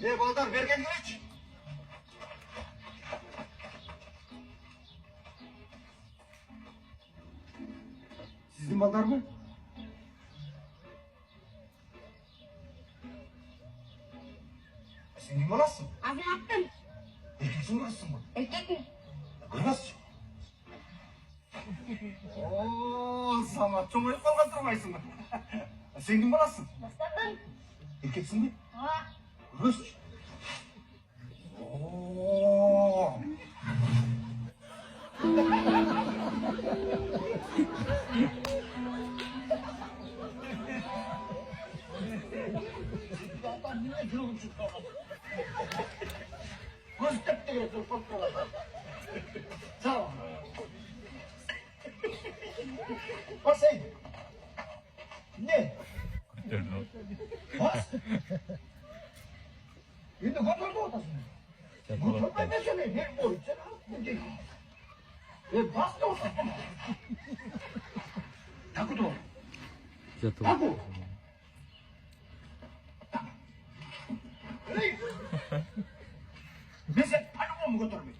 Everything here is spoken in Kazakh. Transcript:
Балдар берген келечи. Сиздин балдарбы? Сен ким боласың? Азаматтын. Эркексиң боласың ба? Эркекмин. Кыргызчы. Самат, чоңоюп калган турбайсыңбы? Сен ким боласың? Дастандын. Эркексиңби? Ооба. Кыргызчы. Passeio. Ne? Bas. Şimdi kontrol ortasın. Kontrol mesele ne boyutsa ne değil. Bas da olsun. Takut ol. Takut. Hey. Mesela hanım mı götürmüş?